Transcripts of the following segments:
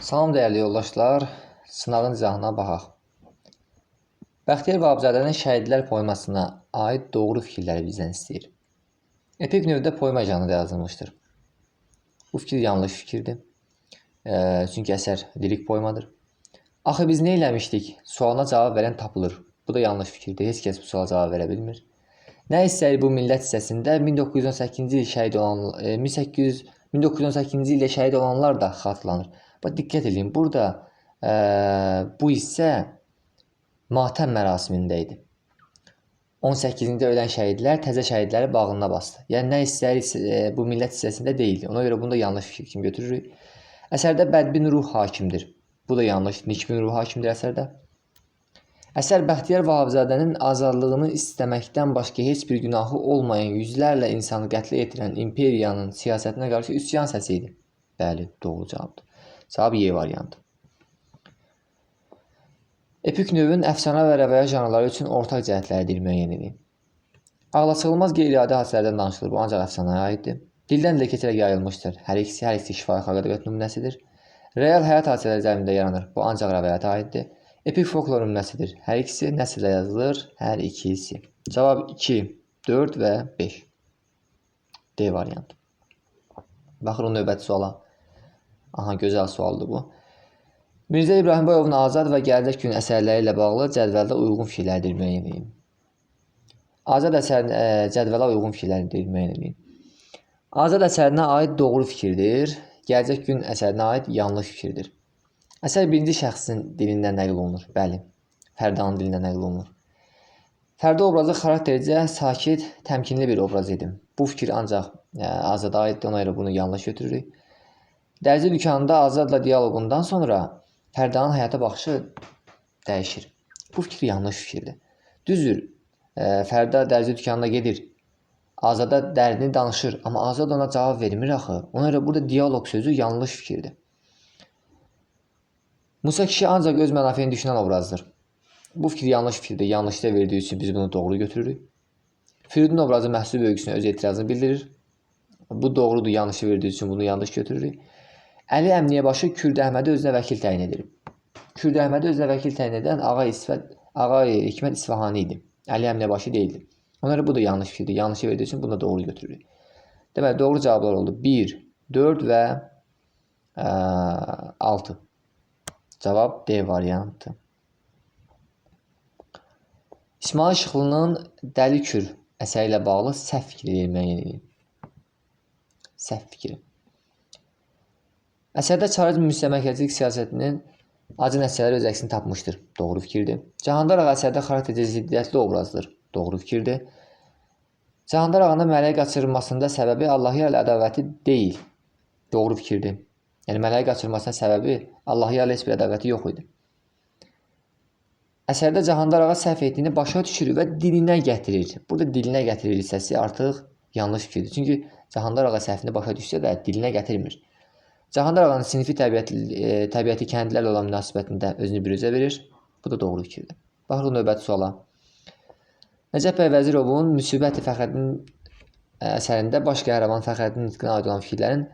Salam dəyərli yoldaşlar, sınavın izahına baxaq. Bəxtiyar Vahabzadənin Şəhidlər poemasına aid doğru fikirləri bizdən istəyir. Epik növdə poema janrında yazılmışdır. Bu fikir yanlış fikirdir. Çünki əsər lirik poemadır. Axı biz nə eləmişdik? Sualına cavab verən tapılır. Bu da yanlış fikirdir. Heç kəs bu suala cavab verə bilmir. Nə istəyir bu millət hissəsində 1918-ci ildə şəhid olanlar da xatırlanır. Bax, diqqət edin, burada bu hissə matəm mərasimində idi. 18-ci ölən şəhidlər təzə şəhidləri bağrına bastı. Yəni, nə istəyir bu millət hissəsində deyildi. Ona görə bunu da yanlış fikir kimi götürürük. Əsərdə bədbin ruh hakimdir. Bu da yanlış, nikbin ruh hakimdir əsərdə. Əsər Bəxtiyar Vahabzadənin azadlığını istəməkdən başqa heç bir günahı olmayan yüzlərlə insanı qətlə yetirən imperiyanın siyasətinə qarşı üsyan səsi idi. Bəli, doğru cavabdır. Cavab Y variantı. Epik növün əfsanə və rəvəyə janrları üçün ortaq cəhətləridir müəyyən edin. Ağlasığılmaz qeyri-adi hadisələrdən danışılır, bu ancaq əfsanəyə aiddir. Dildən dilə keçərək yayılmışdır. Hər ikisi şifahi xalq ədəbiyyat nümunəsidir. Real həyat hadisələri zəminində yaranır, bu ancaq rəvayata aiddir. Epik folklor nümunəsidir. Hər ikisi nəsrlə yazılır, hər ikisi. Cavab 2, 4 və 5. D variantı. Baxırıq növbəti suala. Aha, gözəl sualdır bu. Mirzə İbrahimbayovun Azad və Gələcək Gün əsərləri ilə bağlı cədvəldə uyğun fikirlərdir müəyyən edin. Azad əsərinə cədvələ uyğun fikirlərdir müəyyən edin. Azad əsərinə aid doğru fikirdir. Gələcək Gün əsərinə aid yanlış fikirdir. Əsər birinci şəxsin dilindən nəql olunur. Bəli, Fərdanın dilindən nəql olunur. Fərda obrazı xaraktercə sakit, təmkinli bir obraz idi. Bu fikir ancaq Azada aiddir, ona görə bunu yanlış götürürük. Dərzi dükanında Azadla diyaloqundan sonra Fərdanın həyata baxışı dəyişir. Bu fikir yanlış fikirdir. Düzdür, Fərda dərzi dükanına gedir. Azada dərdini danışır, amma Azad ona cavab vermir axı. Ona görə burada diyaloq sözü yanlış fikirdir. Musa kişi ancaq öz mənafeyini düşünən obrazdır. Bu fikir yanlış fikirdir. Yanlışda verdiyi üçün biz bunu doğru götürürük. Firidun obrazı məhsul bölgüsünə öz etirazını bildirir. Bu doğrudur, yanlışı verdiyi üçün bunu yanlış götürürük. Əli Əmniyəbaşı Kürd Əhmədi özünə vəkil təyin edir. Kürd Əhmədi özünə vəkil təyin edən Ağa Hikmət İsfahani idi. Əli Əmniyəbaşı deyildi. Ona görə bu da yanlış fikirdir. Yanlışı verdiyi üçün bunu da doğru götürürük. Deməli, doğru cavablar oldu. 1, 4 və 6. Cavab D variantı. İsmail Şıxlının Dəli Kür əsəri ilə bağlı səhv fikri müəyyən edin. Səhv fikri. Əsərdə çarizm müstəmləkəçilik siyasətinin acı nəticələri öz əksini tapmışdır. Doğru fikirdir. Cahandar ağa əsərdə xaraktercə ziddiyyətli obrazdır. Doğru fikirdir. Cahandar ağanın mələyə qaçırılmasında səbəbi Allahı ilə ədavəti deyil. Doğru fikirdir. Yəni, mələyə qaçırılmasının səbəbi Allahı ilə heç bir ədavəti yox idi. Əsərdə Cahandar ağa səhv etdiyini başa düşürür və dilinə gətirir. Burada dilinə gətirir hissəsi artıq yanlış fikirdir. Çünki Cahandar ağa səhvini başa düşsə də dilinə gətirmir. Cahandar ağanın sinfi təbiəti kəndlərlə olan münasibətində özünü büruzə verir. Bu da doğru fikirdir. Baxırıq növbəti suala. Nəcəf bəy Vəzirovun Müsibət-i Fəxrəddin əsərində baş qəhrəman Fəxrəddin nitqinə aid olan fikirlərin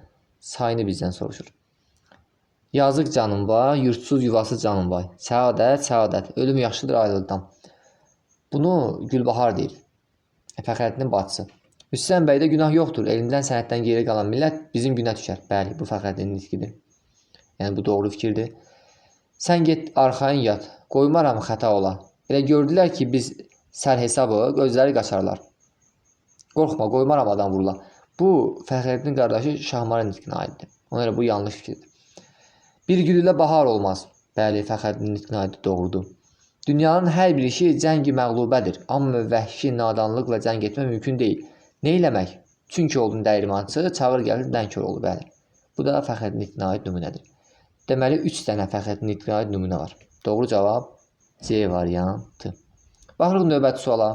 sayını bizdən soruşur. Yazıq canım var, yurtsuz yuvasız canım var. Səadət, səadət, ölüm yaxşıdır ayrılıqdan. Bunu Gülbahar deyir. Fəxrəddinin bacısı. Hüseyn bəydə günah yoxdur. Elindən sənətdən geri qalan millət bizim günə düşər. Bəli, bu Fəxrəddinin nitqidir. Yəni, bu doğru fikirdir. Sən get arxayın yat. Qoymaram xəta ola. Elə gördülər ki, biz sər hesabı, gözləri qaçarlar. Qorxma, qoymaram adam vurula. Bu, Fəxrəddinin qardaşı Şahmarın nitqinə aiddir. Ona görə bu yanlış fikirdir. Bir gül ilə bahar olmaz. Bəli, Fəxrəddinin nitqinə aiddir, doğrudur. Dünyanın hər bir işi cəngi məğlubədir. Amma vəhşi nadanlıqla cəng etmək mümkün deyil. Nə eləmək? Çünki oldun dəyirmançı, çağır gəlir dənkör olur, bəli. Bu da Fəxrəddin nitqinə aid nümunədir. Deməli, 3 dənə Fəxrəddin nitqinə aid nümunə var. Doğru cavab C variantı. Baxırıq növbəti suala.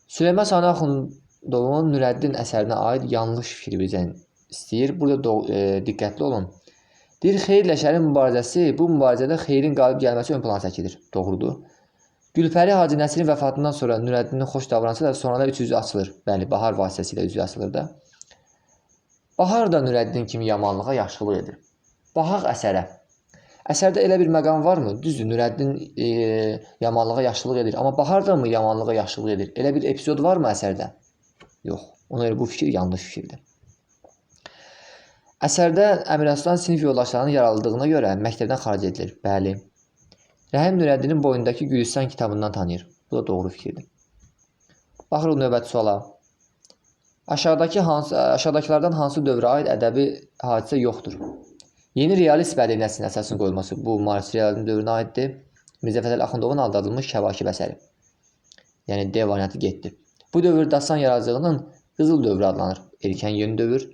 Süleyman Sani Axundovun Nürəddin əsərinə aid yanlış fikri bizdən istəyir. Burada diqqətli olun. Deyir, xeyirlə şərin mübarizəsi, bu mübarizədə xeyrin qalib gəlməsi ön plana çəkilir. Doğrudur. Gülpəri Hacı Nəsirin vəfatından sonra Nürəddinin xoş davranışı da sonradan üç üzü açılır. Bəli, Bahar vasitəsilə üzü açılır da. Bahar da Nürəddin kimi yamanlığa yaxşılıq edir. Baxaq əsərə. Əsərdə elə bir məqam varmı? Düzdür, Nurəddin yamanlığa yaxşılıq edir. Amma Bahardırmı yamanlığa yaxşılıq edir? Elə bir epizod varmı əsərdə? Yox. Ona görə bu fikir yanlış fikirdir. Əsərdə Əmiraslan sinif yoldaşlarının yaraldığına görə məktəbdən xaric edilir. Bəli. Rəhim Nurəddinin boyundakı Gülüstan kitabından tanıyır. Bu da doğru fikirdir. Baxırıq növbəti suala. Aşağıdakılardan hansı dövrə aid ədəbi hadisə yoxdur? Yeni realist bədii nəslin əsasının qoyulması bu maarifçi realizm dövrünə aiddir. Mirzə Fətəli Axundovun aldadılmış Kəvakib əsəri. Yəni D variantı getdi. Bu dövr dastan yaradıcılığının qızıl dövrü adlanır. Erkən yeni dövr.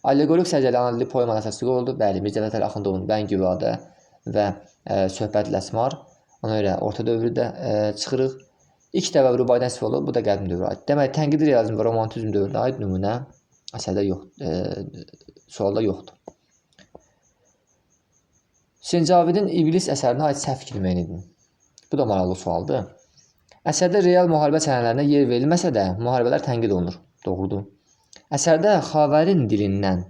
Allegorik səciyyəli analitik poemanın əsası qoyuldu. Bəli, Mirzə Fətəli Axundovun Bəngüvadə və Söhbətli Əsmar. Ona görə orta dövrdə çıxırıq. İlk dəvə Rubaydan istifadə olub, bu da qədim dövrə aid. Demək, tənqidi realizm və romantizm dövrünə aid nümunə əsərdə sualda yoxdur. Sincavidin İblis əsərinə aid səhv fikri müəyyən edin. Bu da maraqlı sualdır. Əsərdə real müharibə səhnələrinə yer verilməsə də, müharibələr tənqid olunur. Doğrudur. Əsərdə Xavərin dilindən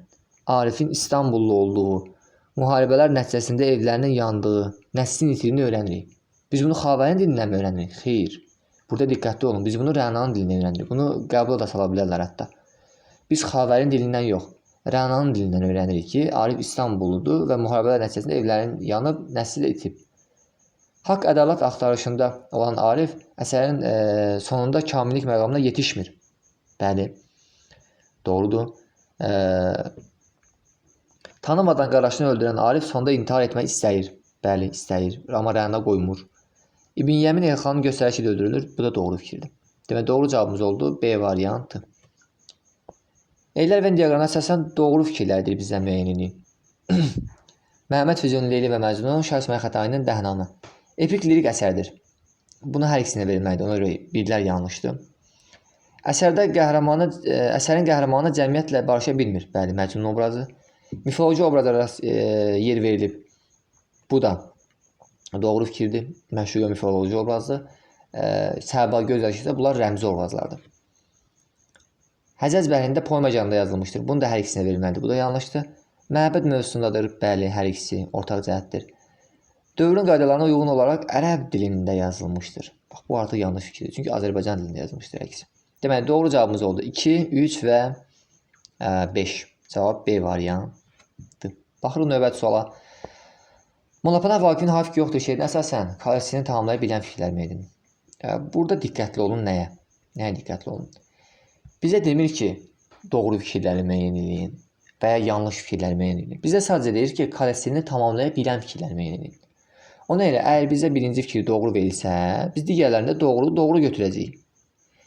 Arifin İstanbullu olduğu, müharibələr nəticəsində evlərinin yandığı, nəslin itirini öyrənirik. Biz bunu Xavərin dilindən mi öyrənirik? Xeyr. Burada diqqətli olun. Biz bunu Rənanın dilindən öyrənirik. Bunu qəbula da sala bilərlər hətta. Biz Xavərin dilindən yox, Rənanın dilindən öyrənirik ki, Arif İstanbulludur və müharibələr nəticəsində evlərin yanıb, nəsli də itib. Haqq ədalət axtarışında olan Arif əsərin sonunda kamillik məqamına yetişmir. Bəli, doğrudur. Tanımadan qardaşını öldürən Arif sonda intihar etmək istəyir. Bəli, istəyir. Amma Rəna qoymur. İbn Yəmin Elxanın göstərişi ilə öldürülür. Bu da doğru fikirdir. Demək, doğru cavabımız oldu. B variantı. Eylər və diaqramına əsasən doğru fikirlərdir bizdən müəyyən edin. Məhəmməd Füzulinin Leyli və Məcnun, Şah İsmayıl Xətainin Dəhnamə. Epik lirik əsərdir. Bunu hər ikisinə verilməkdir. Ona görə birlər yanlışdır. Əsərin qəhrəmanı cəmiyyətlə barışa bilmir. Bəli, Məcnun obrazı. Mifoloji obrazlara yer verilib. Bu da doğru fikirdir. Məşhur mifoloji obrazdır. Səba gözyaşı isə bunlar rəmzi obrazlardır. Həcəz bəhrində poema janrında yazılmışdır. Bunu da hər ikisinə verilməlidir. Bu da yanlışdır. Məhəbbət mövzusundadır. Bəli, hər ikisi ortaq cəhətdir. Dövrün qaydalarına uyğun olaraq ərəb dilində yazılmışdır. Bax, bu artıq yanlış fikirdir. Çünki Azərbaycan dilində yazılmışdır hər ikisi. Deməli, doğru cavabımız oldu. 2, 3 və 5. Cavab B variantı. Baxırıq növbəti suala. Monopana Vaqifin Hafik yoxdur şeirinə əsasən klassisini tamamlaya bilən fikirlər müəyyən edin. Burada diqqətli olun nəyə? Nəyə diqqətli olun? Bizə demir ki, doğru fikirləri müəyyən edin və ya yanlış fikirləri müəyyən edin. Bizə sadəcə deyir ki, klassisini tamamlaya bilən fikirlər müəyyən edin. Ona görə əgər bizə birinci fikir doğru verilsə, biz digərlərində doğru götürəcəyik.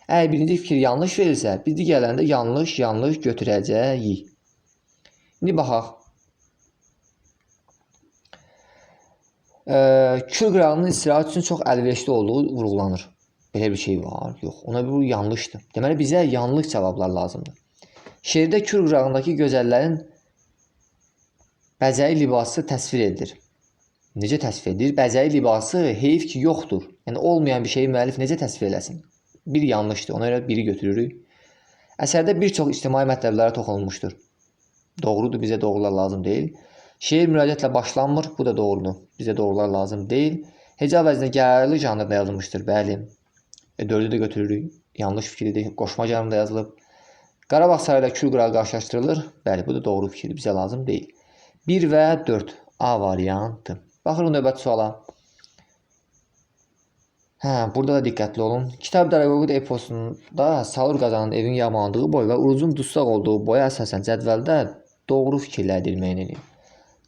Əgər birinci fikir yanlış verilsə, biz digərlərində yanlış götürəcəyik. İndi baxaq. Kür qırağının istirahət üçün çox əlverişli olduğu vurğulanır. Belə bir şey var? Yox. Ona bu yanlışdır. Deməli, bizə yanlış cavablar lazımdır. Şeirdə Kür qırağındakı gözəllərin bəzəyi libası təsvir edilir. Necə təsvir edilir? Bəzəyi libası heyf ki, yoxdur. Yəni, olmayan bir şeyi müəllif necə təsvir eləsin? Bir yanlışdır. Ona görə biri götürürük. Əsərdə bir çox ictimai mətləblərə toxunulmuşdur. Doğrudur, bizə doğrular lazım deyil. Şeir müraciətlə başlanmır, bu da doğrudur. Bizə doğrular lazım deyil. Heca vəznində gəraylı janrında yazılmışdır, bəli. 4-ü də götürürük. Yanlış fikirdir. Qoşma janrında yazılıb. Qarabağ sarayı ilə Kür qırağı qarşılaşdırılır. Bəli, bu da doğru fikirdir. Bizə lazım deyil. 1 və 4. A variantı. Baxırıq növbəti suala. Burada da diqqətli olun. Kitab Daraqoqud eposunda Salur Qazanın evin yamandığı boy və Uruzun dustaq olduğu boya əsasən cədvəldə doğru fikirlərdir müəyyən edin.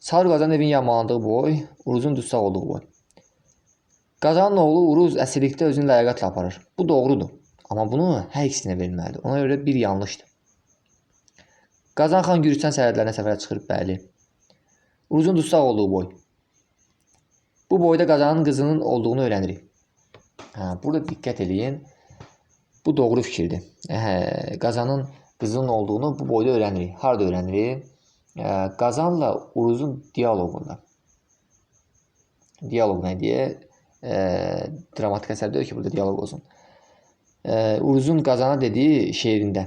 Salur Qazanın evin yamandığı boy, Uruzun dustaq olduğu boy. Qazanın oğlu Uruz əsirlikdə özünü ləyaqətlə aparır. Bu doğrudur. Amma bunu hər ikisinə verilməlidir. Ona görə bir yanlışdır. Qazan xan Gürcüstan sərhədlərinə səfərə çıxır, bəli. Uruzun dustaq olduğu boy. Bu boyda Qazanın qızının olduğunu öyrənirik. Burada diqqət edin. Bu doğru fikirdir. Qazanın qızının olduğunu bu boyda öyrənirik. Harada öyrənirik? Qazanla Uruzun diyaloqunda. Diyaloq nə deyə? Dramatik əsər deyir ki, burada diyaloq olsun. Uruzun Qazana dediyi şeirində.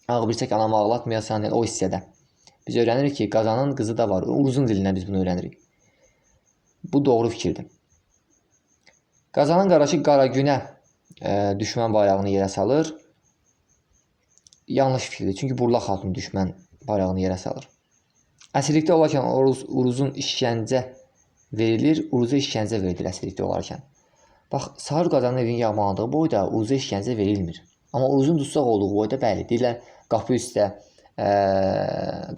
Ağ bir çək anamı ağlatmayasan, yəni o hissədə. Biz öyrənirik ki, Qazanın qızı da var. Uruzun dilindən biz bunu öyrənirik. Bu doğru fikirdir. Qazanın qardaşı Qaragünə düşmən bayrağını yerə salır. Yanlış fikirdir. Çünki Burla xatun düşmən bayrağını yerə salır. Əsirlikdə olarkən Uruzun işgəncə verilir. Uruza işgəncə verilir əsirlikdə olarkən. Bax, Sarı Qazanın evinin yağmalandığı boyda Uruza işgəncə verilmir. Amma Uruzun dustaq olduğu boyda bəli, deyirlər, qapı üstə,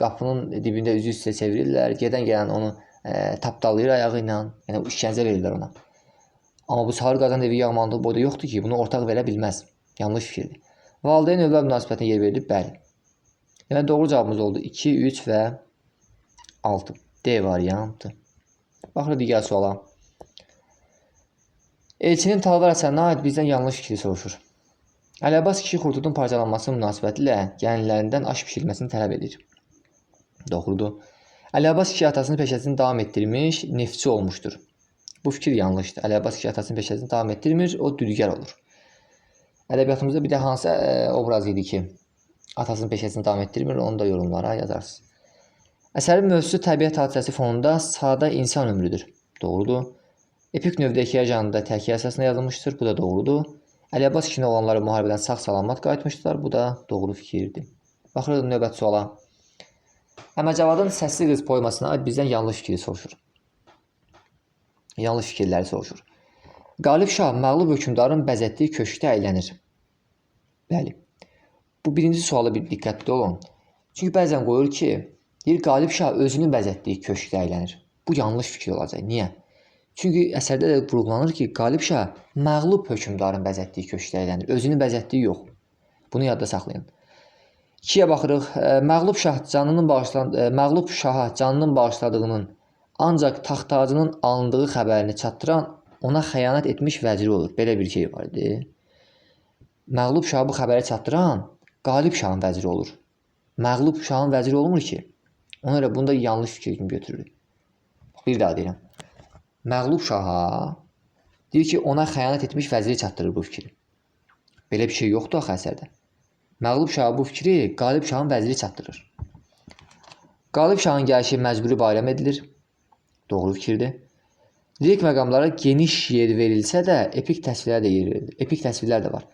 qapının dibində üzü üstə çevirirlər. Gedən gələn onu tapdalayır ayağı ilə. Yəni, işgəncə verirlər ona. Amma bu Sarı Qazanın evi yağmalandığı boyda yoxdur ki, bunu ortaq verə bilməz. Yanlış fikirdir. Valideyn övlad münasibətinə yer verilib, bəli. Yəni, doğru cavabımız oldu 2, 3 və 6. D variantı. Baxırıq digər suala. Elçinin Talvar əsərinə aid bizdən yanlış fikri soruşur. Əli Abbas kişi xurtudun parçalanması münasibətilə gəlinlərindən aş bişirilməsini tələb edir. Doğrudur. Əli Abbas kişi atasının peşəsini davam etdirmiş, neftçi olmuşdur. Bu fikir yanlışdır. Əli Abbas kişi atasının peşəsini davam etdirmir, o dülgər olur. Ədəbiyyatımızda bir də hansı obraz idi ki, atasının peşəsini davam etdirmir, onu da yorumlara yazarsınız. Əsərin mövzusu təbiət hadisəsi fonunda sadə insan ömrüdür. Doğrudur. Epik növdə hekayə janrında təhkiyə əsasında yazılmışdır. Bu da doğrudur. Əli Abbas kişinin oğlanları müharibədən sağ-salamat qayıtmışdılar. Bu da doğru fikirdir. Baxırıq növbəti suala. Əməcavadın Səsli qız poemasına aid bizdən yanlış fikri soruşur. Yanlış fikirləri soruşur. Qalib Şah məğlub hökmdarın bəzətdiyi köşkdə əylənir. Bəli. Bu birinci suala bir diqqətli olun. Çünki bəzən qoyur ki, deyir Qalib Şah özünün bəzətdiyi köşkdə əylənir. Bu yanlış fikir olacaq. Niyə? Çünki əsərdə də vurğulanır ki, Qalib Şah məğlub hökmdarın bəzətdiyi köşkdə əylənir. Özünün bəzətdiyi yox. Bunu yadda saxlayın. 2-yə baxırıq. Məğlub şaha canının bağışladığının ancaq taxt-tacının alındığı xəbərini çatdıran ona xəyanət etmiş vəziri olur. Belə bir şey var idi. Məğlub şaha bu xəbəri çatdıran Qalib Şahın vəziri olur. Məğlub Şahın vəziri olmur ki. Ona görə bunu da yanlış fikir kimi götürürük. Bir daha deyirəm. Məğlub Şaha deyir ki, ona xəyanət etmiş vəziri çatdırır bu fikri. Belə bir şey yoxdur axı əsərdə. Məğlub Şaha bu fikri Qalib Şahın vəziri çatdırır. Qalib Şahın gəlişi məcburi bayram edilir. Doğru fikirdir. Lirik məqamlara geniş yer verilsə də, epik təsvirlər də yer verilir. Epik təsvirlər də var.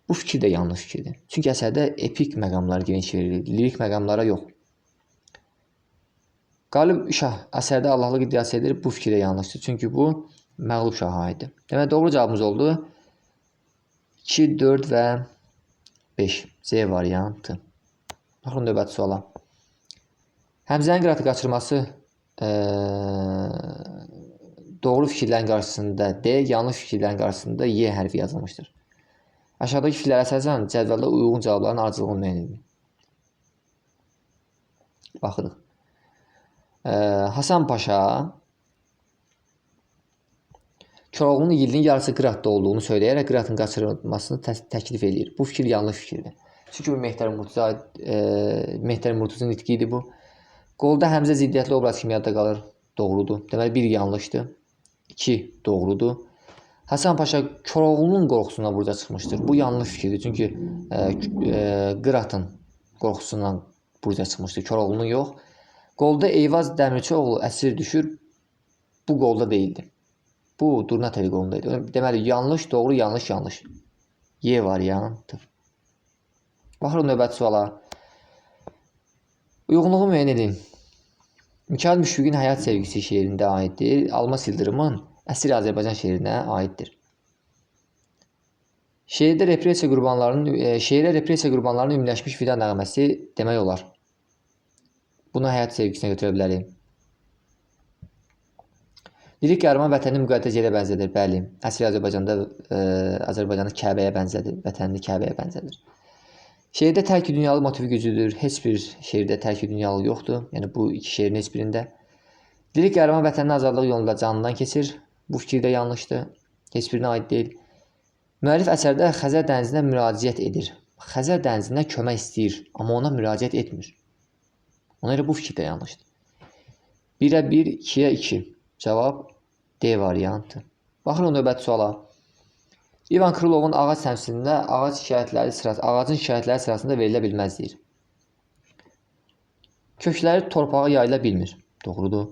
Bu fikir də yanlış fikirdir. Çünki əsərdə epik məqamlara geniş verilir. Lirik məqamlara yox. Qalib Şah əsərdə Allahlıq iddiası edir. Bu fikir də yanlışdır. Çünki bu Məğlub Şaha aiddir. Demək, doğru cavabımız oldu 2, 4 və 5. C variantı. Baxın növbəti suala. Həmzənin qıratı qaçırması doğru fikirlərin qarşısında D, yanlış fikirlərin qarşısında Y hərfi yazılmışdır. Aşağıdakı fikirlərə əsasən cədvəldə uyğun cavabların ardıcıllığını müəyyən edin. Baxırıq. Hasan Paşa Koroğlunun igidliyinin yarısı Qıratda olduğunu söyləyərək Qıratın qaçırılmasını təklif edir. Bu fikir yanlış fikirdir. Çünki bu Mehdər Murtuzun nitqidir bu. Qolda Həmzə ziddiyyətli obraz kimi yadda qalır. Doğrudur. Deməli, 1 yanlışdır. 2 doğrudur. Hasan Paşa Koroğlunun qorxusundan burada çıxmışdır. Bu yanlış fikirdir. Çünki Qıratın qorxusundan burada çıxmışdır. Koroğlunun yox. Qolda Eyvaz Dəmirçioğlu əsir düşür. Bu qolda deyildi. Bu Durna Teleqolunda idi. Deməli, yanlış, doğru, yanlış, yanlış. Y variantı. Baxırıq növbəti suala. Uyğunluğu müəyyən edin. Mikail Müşfiqin Həyat Sevgisi şeirində aiddir. Almas İldırımın Əsir Azərbaycan şeirinə aiddir. Şeirdə repressiya qurbanlarının ümumiləşmiş vida nəğməsi demək olar. Bunu həyat sevgisinə götürə bilərik. Lirik qəhrəman vətənini müqəddəs yerə bənzədir. Bəli, əsr Azərbaycanda Azərbaycanı Kəbəyə bənzədir, vətənini Kəbəyə bənzədir. Şeirdə tərk-i dünyalı motivi güclüdür. Heç bir şeirdə tərk-i dünyalı yoxdur. Yəni bu iki şeirin heç birində. Lirik qəhrəman vətənin azadlıq yolunda canından keçir. Bu fikir də yanlışdır. Heç birinə aid deyil. Müəllif əsərdə Xəzər dənizinə müraciət edir. Xəzər dənizinə kömək istəyir, amma ona müraciət etmir. Ona görə bu fikir də yanlışdır. 1-ə 1, 2-yə 2. Cavab D variantı. Baxın növbəti suala. İvan Krılovun ağac təmsilində ağacın şikayətləri sırasında verilə bilməz deyir. Kökləri torpağa yayıla bilmir. Doğrudur.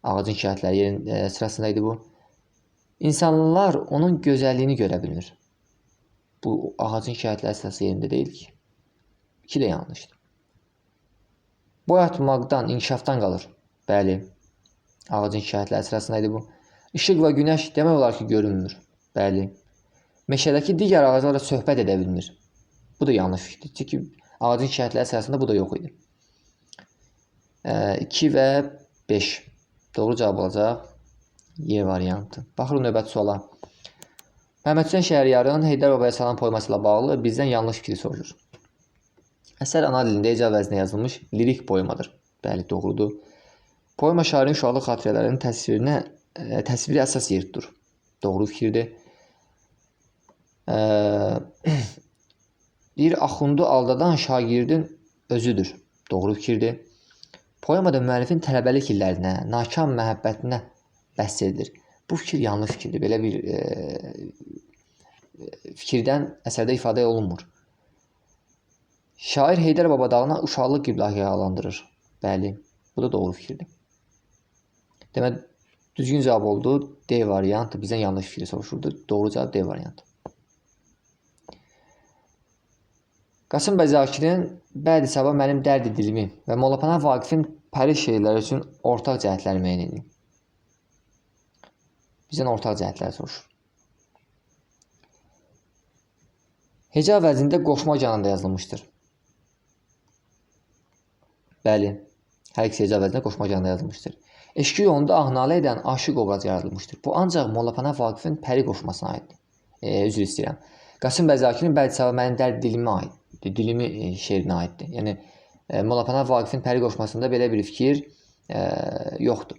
Ağacın şikayətləri yerin sırasındaydı bu. İnsanlar onun gözəlliyini görə bilmir. Bu ağacın şikayətləri sırası yerində deyil ki. 2 də yanlışdır. Boy atmaqdan, inkişafdan qalır. Bəli. Ağacın şikayətləri sırasındaydı bu. İşıq və günəş demək olar ki, görünmür. Bəli. Meşədəki digər ağaclarla söhbət edə bilmir. Bu da yanlış fikirdir. Çünki ağacın şikayətləri sırasında bu da yox idi. 2 və 5. Doğru cavab olacaq Y variantı. Baxırıq növbəti suala. Məhəmməd Hüseyn Şəhriyarın Heydər Babaya salam poeması ilə bağlı bizdən yanlış fikri sorulur. Əsər ana dilində heca vəzinə yazılmış lirik poemadır. Bəli, doğrudur. Poema şairin uşaqlıq xatirələrinin təsviri əsas yer tutur. Doğru fikirdir. Bir axundu aldadan şagirdin özüdür. Doğru fikirdir. Poemada müəllifin tələbəlik illərinə, nakam məhəbbətinə bəhs edilir. Bu fikir yanlış fikirdir. Belə bir fikirdən əsərdə ifadə olunmur. Şair Heydər Baba dağına uşaqlıq qiblagahı adlandırır. Bəli, bu da doğru fikirdir. Demək, düzgün cavab oldu. D variantı. Bizdən yanlış fikri soruşurdu. Doğru cavab D variantı. Qasım bəy Zakirin Bədi Sabah mənim dərdi dilimi və Molla Pənah Vaqifin Pəri şeirləri üçün ortaq cəhətləri müəyyən edin. Bizdən ortaq cəhətləri soruşur. Heca vəznində qoşma canında yazılmışdır. Bəli, hər ikisi heca vəznində qoşma canında yazılmışdır. Eşqi yolunda ahnalə edən aşıq obrazı yaradılmışdır. Bu ancaq Molla Pənah Vaqifin Pəri qoşmasına aiddir. Üzr istəyirəm. Qasım bəy Zakirin Bədi Sabah mənim dərdi dilimə aiddir. Dilimi şeirinə aiddir. Yəni, Molla Pənah Vaqifin Pəri qoşmasında belə bir fikir yoxdur.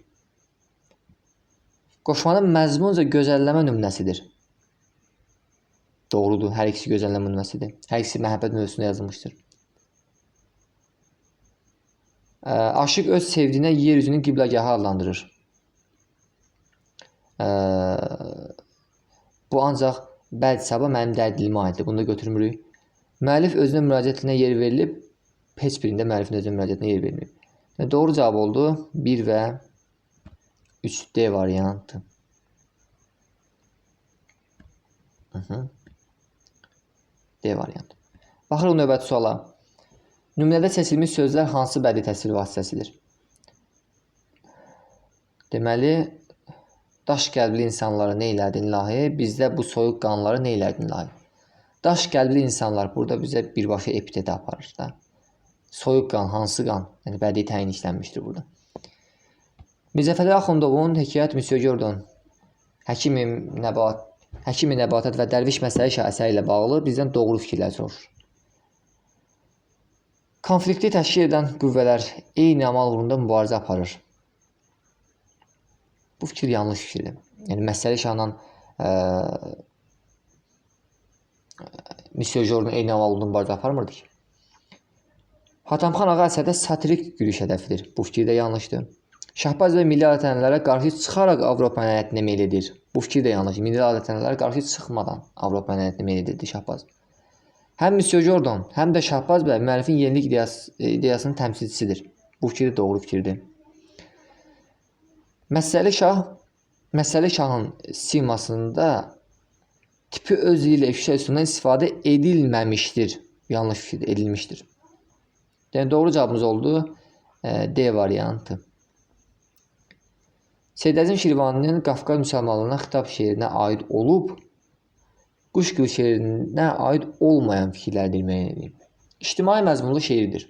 Qoşmanın məzmunca gözəlləmə nümunəsidir. Doğrudur, hər ikisi gözəlləmə nümunəsidir. Hər ikisi məhəbbət mövzusunda yazılmışdır. Aşıq öz sevdiyinə yer üzünün qiblagahı adlandırır. Bu ancaq Bədi Sabah mənim dərd dilimə aiddir. Bunu da götürmürük. Müəllif özünə müraciətinə yer verilib, heç birində müəllifin özünə müraciətinə yer verilməyib. Doğru cavab oldu 1 və 3 D variantı. D variantı. Baxırıq növbəti suala. Nümunədə seçilmiş sözlər hansı bədii təsvir vasitəsidir? Deməli, daş qəlbli insanları nə elədin ilahi, bizdə bu soyuq qanları nə elədin ilahi. Daş qəlbli insanlar burada bizə birbaşa epiteti aparır da. Soyuq qan, hansı qan? Yəni, bədii təyin işlənmişdir burada. Mirzə Fətəli Axundovun Hekayət Müsyo Gordon, Həkimi Nəbatat və Dərviş Məsələ əsəri ilə bağlı bizdən doğru fikirlər soruşur. Konflikti təşkil edən qüvvələr eyni amal uğrunda mübarizə aparır. Bu fikir yanlış fikirdir. Yəni, Məsələ şahla Müsyo Gordon eyni amal uğrunda mübarizə aparmırdı ki. Hatamxan Ağa əsərdə satirik gülüş hədəfidir. Bu fikir də yanlışdır. Şahbaz və milli adət-ənənələrə qarşı çıxaraq Avropa ənənətinə meyl edir. Bu fikir də yanlışdır. Milli adət-ənənələrə qarşı çıxmadan Avropa ənənətinə meyl edirdi Şahbaz. Həm Müsyo Gordon, həm də Şahbaz bəy müəllifin yenilik ideyasının təmsilçisidir. Bu fikir də doğru fikirdir. Məsələ şahın simasında tipi öz ilə ifşa üsulundan istifadə edilməmişdir. Yanlış fikirdir, edilmişdir. Yəni, doğru cavabımız oldu D variantı. Seyid Əzim Şirvaninin Qafqaz müsəlmanlığına xitab şeirinə aid olub, Quşgül şeirinə aid olmayan fikirlərdir müəyyən edeyim. İctimai məzmunlu şeirdir.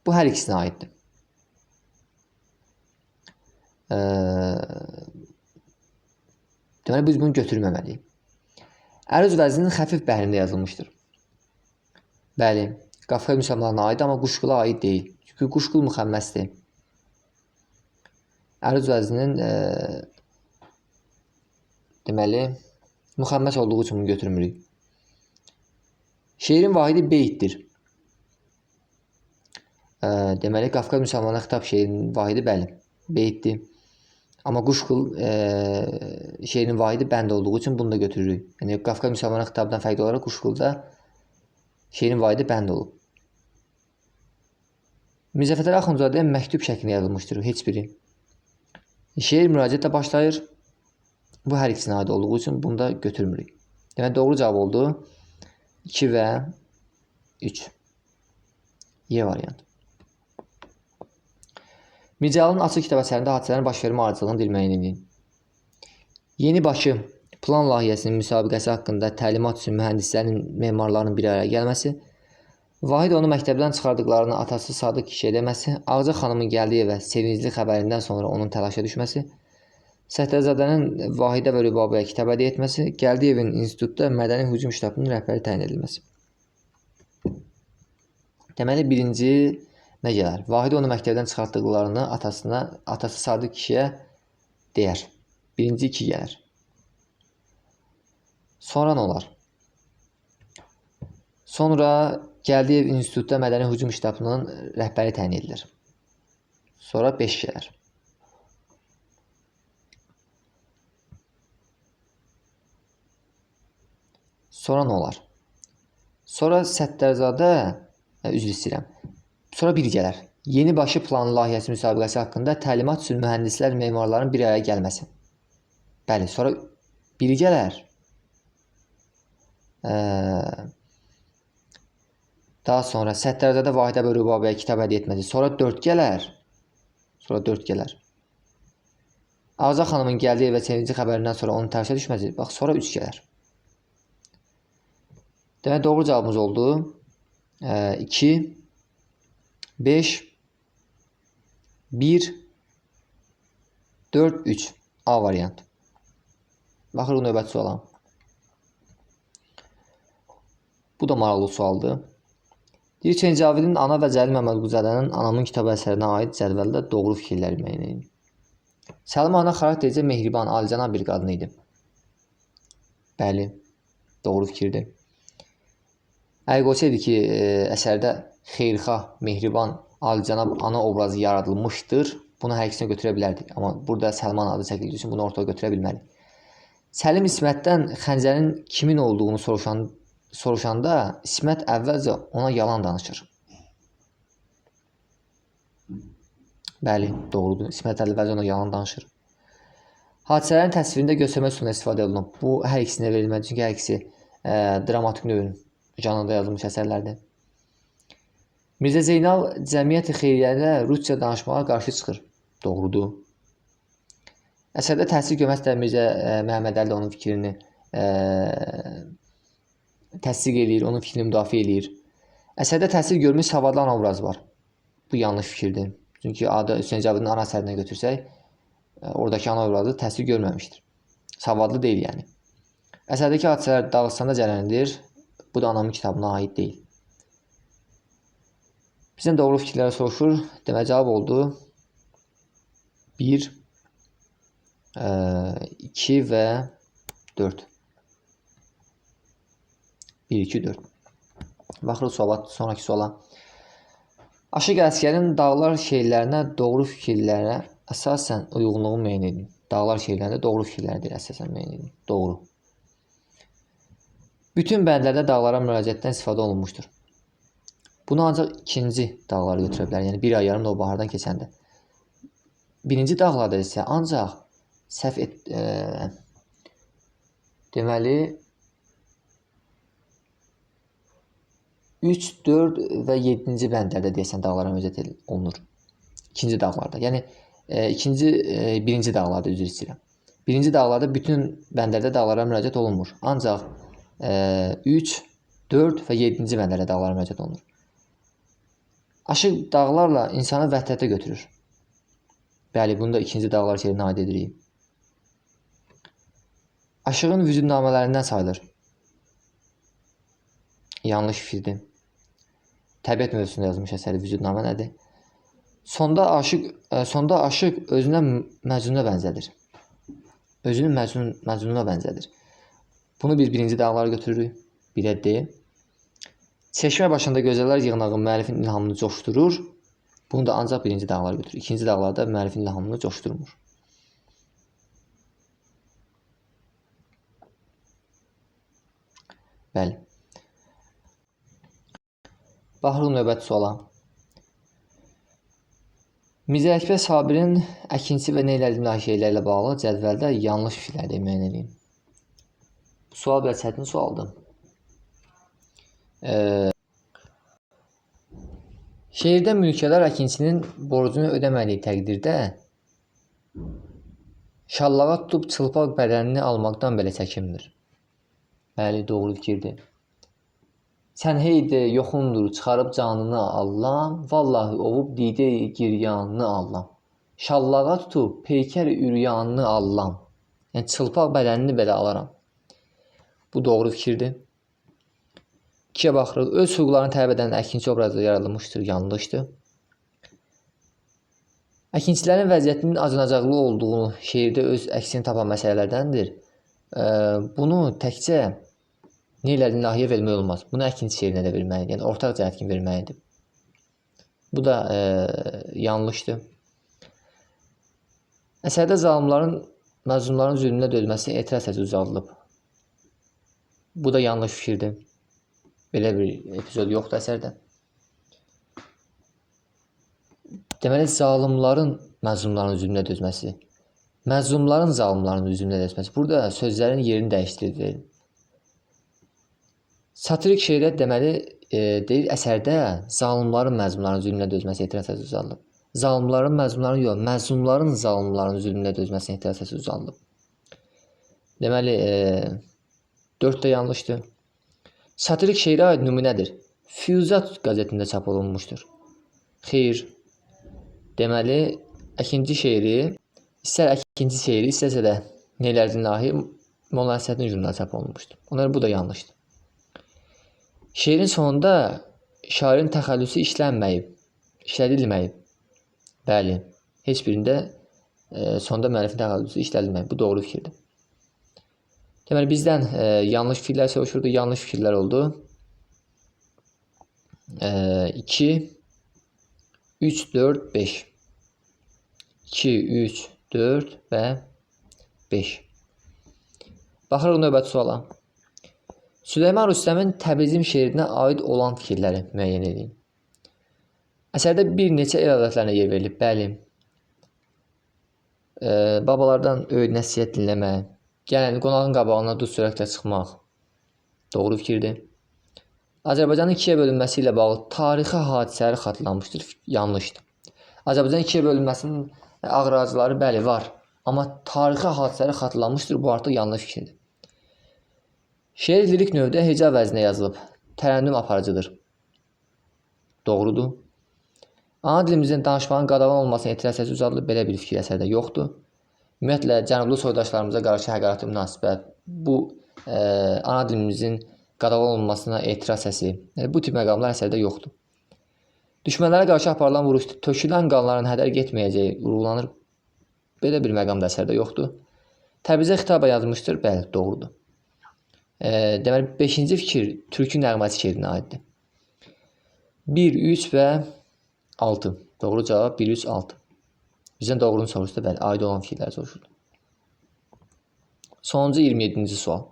Bu hər ikisinə aiddir. Deməli, biz bunu götürməməliyik. Əruz vəzninin xəfif bəhrində yazılmışdır. Bəli, Qafqaz müsəlmanlarına aid, amma Quşgula aid deyil. Çünki Quşgul müxəmməsdir. Əruz vəzninin deməli, müxəmməs olduğu üçün bunu götürmürük. Şeirin vahidi beytdir. Deməli, Qafqaz müsəlmanlarına xitab şeirinin vahidi bəli, beytdir. Amma Quşgul şeirinin vahidi bənd olduğu üçün bunu da götürürük. Yəni, Qafqaz müsəlmanlarına xitabdan fərqli olaraq Quşgulda şeirin vahidi bənd olub. Mirzə Fətəli Axundzadəyə məktub şəklində yazılmışdır heç biri. Şeir müraciətlə başlayır. Bu hər ikisinə aid olduğu üçün bunu da götürmürük. Demək, doğru cavab oldu 2 və 3. Y variantı. Mircəlalın açıq kitab əsərində hadisələrin baş vermə ardıcıllığını dilməyin edin. Yeni Bakı plan layihəsinin müsabiqəsi haqqında təlimat üçün mühəndislərin, memarların bir araya gəlməsi, Vahid onu məktəbdən çıxardıqlarını atası Sadıq kişiyə deməsi, Ağca xanımın gəldiyi və sevincli xəbərindən sonra onun təlaşa düşməsi, Səttarzadənin Vahidə və Rübabəyə kitab hədiyyə etməsi, Gəldiyevin institutda mədəni hücum ştabının rəhbəri təyin edilməsi. Deməli, birinci nə gələr? Vahid onu məktəbdən çıxartdıqlarını atası Sadıq kişiyə deyər. Birinci 2 gələr. Sonra nə olar? Sonra Gəldiyev institutda mədəni hücum ştabının rəhbəri təyin edilir. Sonra 5 gələr. Sonra nə olar? Sonra Səttarzadə, üzr istəyirəm. Sonra 1 gələr. Yeni Bakı planı layihəsi müsabiqəsi haqqında təlimat üçün mühəndislər, memarların bir araya gəlməsi. Bəli, sonra 1 gələr. Daha sonra Səttarzadə Vahidə və Rübabəyə kitab hədiyyə etməsi. Sonra 4 gələr. Sonra 4 gələr. Ağca xanımın gəldiyi və sevinci xəbərindən sonra onun tərsə düşməsi. Bax, sonra 3 gələr. Demək, doğru cavabımız oldu 2, 5, 1, 4, 3. A variantı. Baxırıq növbəti suala. Bu da maraqlı sualdır. Deyir ki, Cavidin ana və Cəlil Məmmədquluzadənin Anamın kitabı əsərinə aid cədvəldə doğru fikirləri müəyyən edin. Səlim ana xaraktercə mehriban, alicənab bir qadın idi. Bəli, doğru fikirdir. Əgər olsaydı ki, əsərdə xeyirxah, mehriban, alicənab ana obrazı yaradılmışdır, bunu hər ikisinə götürə bilərdik. Amma burada Səlman adı çəkildiyi üçün bunu ortaya götürə bilmədik. Səlim İsmətdən xəncərin kimin olduğunu soruşanda İsmət əvvəlcə ona yalan danışır. Bəli, doğrudur. İsmət əvvəlcə ona yalan danışır. Hadisələrin təsvirində göstərmə üsulundan istifadə olunub. Bu hər ikisinə verilməli, çünki hər ikisi dramatik növün janrında yazılmış əsərlərdir. Mirzə Zeynal cəmiyyət-i xeyriyyədə rusca danışmağa qarşı çıxır. Doğrudur. Əsərdə təhsil görməsi Mirzə Məhəmmədəli onun fikrini təsdiq eləyir, onun fikrini müdafiə eləyir. Əsərdə təhsil görmüş savadlı ana obrazı var. Bu yanlış fikirdir. Çünki adı Hüseyn Cavidin ana əsərinə götürsək, oradakı ana obrazı təhsil görməmişdir. Savadlı deyil yəni. Əsərdəki hadisələr Dağıstanda cərəyan edir. Bu da Anamın kitabına aid deyil. Bizdən doğru fikirləri soruşur. Demək, cavab oldu 1, 2 və 4. 1, 2, 4. Baxırıq sonraki suala. Aşıq Əsgərin Dağlar şeirlərinə doğru fikirlərə əsasən uyğunluğu müəyyən edin. Dağlar şeirlərində doğru fikirlərdir əsasən müəyyən edin. Doğru. Bütün bəndlərdə dağlara müraciətdən istifadə olunmuşdur. Bunu ancaq ikinci dağları götürə bilər. Yəni, bir ay yarım Novbahardan keçəndə. Birinci dağlarda isə ancaq deməli 3, 4 və 7-ci bəndlərdə deyəsən dağlara müraciət olunur. İkinci dağlarda. Yəni, birinci dağlarda üzr istəyirəm. Birinci dağlarda bütün bəndlərdə dağlara müraciət olunmur. Ancaq 3, 4 və 7-ci bəndlərdə dağlara müraciət olunur. Aşıq dağlarla insanı vəhdətə götürür. Bəli, bunu da ikinci dağlar şeirinə aid edirik. Aşığın vücudnamələrindən sayılır. Yanlış fikirdir. Təbiət mövzusunda yazılmış əsəri vücudnamə nədir? Sonda aşıq özünə Məcnuna bənzədir. Özünü Məcnuna bənzədir. Bunu biz birinci dağlara götürürük. Birə D. Çeşmə başında gözəllər yığınağı müəllifin ilhamını coşdurur. Bunu da ancaq birinci dağlar götürür. İkinci dağlarda müəllifin ilhamını coşdurmur. Bəli. Baxırıq növbəti suala. Mirzə Əkbər Sabirin əkinçi və neylərdin şeylərlə bağlı cədvəldə yanlış fikirlər də müəyyən edin. Bu sual biraz çətin sualdır. Şeirdə mülkədar əkinçinin borcunu ödəmədiyi təqdirdə şallağa tutub çılpaq bədənini almaqdan belə çəkinmir. Bəli, doğru fikirdir. Sən heydi yoxundur, çıxarıb canını Allahım, vallahi ovub didə giryanını Allahım. Şallağa tutub peykər üryanını Allahım. Yəni çılpaq bədənini belə alaram. Bu doğru fikirdir. 2-yə baxırıq. Öz hüquqlarını tələb edən əkinçi obrazı yaradılmışdır, yanlışdır. Əkinçilərin vəziyyətinin acınacaqlı olduğunu şeirdə öz əksini tapan məsələlərdəndir. Bunu təkcə neylərdin nahiyə vermək olmaz. Bunu əkinçi şeirinə də verməlidir. Yəni ortaq cəhət kimi verməlidir. Bu da yanlışdır. Əsərdə zalimlərin məzlumların zülmünə dözməsi etiraz səsi uzadılıb. Bu da yanlış fikirdir. Belə bir epizod yoxdur əsərdə. Deməli, zalimlərin məzlumların zülmünə dözməsi. Məzlumların zalimlərin zülmünə dözməsi. Burada sözlərin yerini dəyişdirilir. Satirik şeirət deməli, deyir əsərdə zalimlərin məzlumların zülmünə dözməsi etiraz səsi uzadılıb. Zalimlərin məzlumların yox, məzlumların zalimlərin zülmünə dözməsi etiraz səsi uzadılıb. Deməli, 4 də yanlışdır. Satirik şeirə aid nümunədir. Füyuzat qəzetində çap olunmuşdur. Xeyr. Deməli, əkinci şeiri, istəsə də neylərdin nahi Molla Nəsrəddin jurnalında çap olunmuşdur. Onlar bu da yanlışdır. Şeirin sonunda şairin təxəllüsü işlədilməyib. Bəli, heç birində sonda müəllifin təxəllüsü işlədilməyib. Bu doğru fikirdir. Deməli, bizdən yanlış fikirlər soruşurdu. Yanlış fikirlər oldu. 2, 3, 4, 5. 2, 3, 4 və 5. Baxırıq növbəti suala. Süleyman Rüstəmin Təbrizim şeirinə aid olan fikirləri müəyyən edin. Əsərdə bir neçə el adətlərinə yer verilib. Bəli. Babalardan öyüd nəsihət dinləmək, qonağın qabağına duz çörəklə çıxmaq. Doğru fikirdir. Azərbaycanın 2-yə bölünməsi ilə bağlı tarixi hadisələri xatırlanmışdır. Yanlışdır. Azərbaycanın 2-yə bölünməsinin ağracıları bəli var. Amma tarixi hadisələri xatırlanmışdır. Bu artıq yanlış fikirdir. Şeir lirik növdə heca vəzinə yazılıb. Tərənnüm aparıcıdır. Doğrudur. Ana dilimizin danışmanın qadağan olmasına etiraz səsi uzadılıb. Belə bir fikir əsərdə yoxdur. Ümumiyyətlə, cənublu soydaşlarımıza qarşı həqarətli münasibət, bu ana dilimizin qadağan olunmasına etiraz səsi, bu tip məqamlar əsərdə yoxdur. Düşmənlərə qarşı aparılan vuruşda tökülən qanların hədər getməyəcəyi vurğulanır. Belə bir məqam da əsərdə yoxdur. Təbrizə xitaba yazmışdır. Bəli, doğrudur. Deməli, 5-ci fikir türkü nəğməsi şeirinə aiddir. 1, 3 və 6. Doğru cavab 1, 3, 6. Bizdən doğrunu soruşdu. Bəli, aid olan fikirləri soruşuldu. Sonuncu 27-ci sual.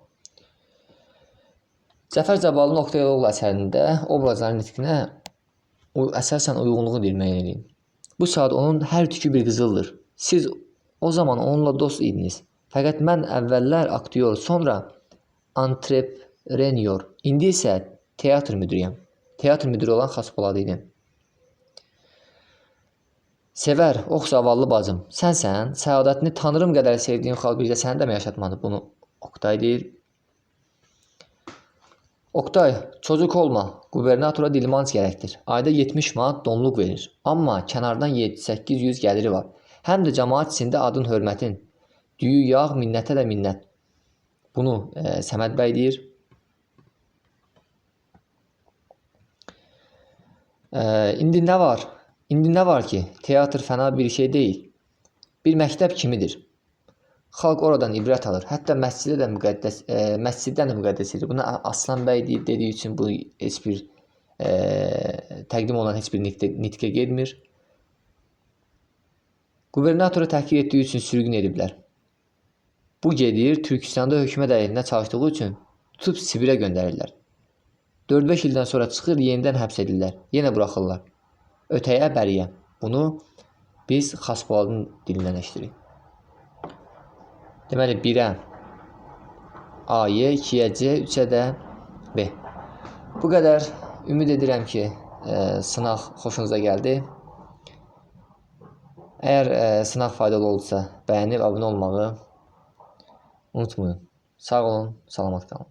Cəfər Cabbarlının Oqtay Eloğlu əsərində obrazların nitqinə əsasən uyğunluğu müəyyən edin. Bu saat onun hər tükü bir qızıldır. Siz o zaman onunla dost idiniz. Fəqət mən əvvəllər aktyor, sonra antreprenyor, indi isə teatr müdürüyəm. Teatr müdürü olan Xaspolad idim. Sevər, ox zavallı bacım, sənsən, səadətini tanrım qədər sevdiyin xalq bircə səni də mi yaşatmadı? Bunu Oqtay deyir. Oqtay, çocuk olma, qubernatora dilmanc gərəkdir. Ayda 70 manat donluq verir. Amma kənardan 7-800 gəliri var. Həm də cəmaat içində adın hörmətin. Düyü yağ, minnətə də minnət. Bunu Səməd bəy deyir. İndi nə var? İndi nə var ki, teatr fəna bir şey deyil. Bir məktəb kimidir. Xalq oradan ibrət alır. Hətta məsciddən də müqəddəs edir. Bunu Aslan bəy dediyi üçün bu heç bir təqdim olan heç bir nitqə getmir. Qubernatoru təhqir etdiyi üçün sürgün ediblər. Bu gedir, Türkistanda hökumət əleyhinə çalışdığı üçün tutub Sibirə göndərirlər. 4-5 ildən sonra çıxır, yenidən həbs edirlər. Yenə buraxırlar. Ötəyə, bəriyə. Bunu biz Xaspoladın dilindən eşidirik. Deməli 1-ə A-Y, 2-yə C, 3-ə də B. Bu qədər. Ümid edirəm ki, sınaq xoşunuza gəldi. Əgər sınaq faydalı oldusa, bəyənib abunə olmağı unutmayın. Sağ olun, salamat qalın.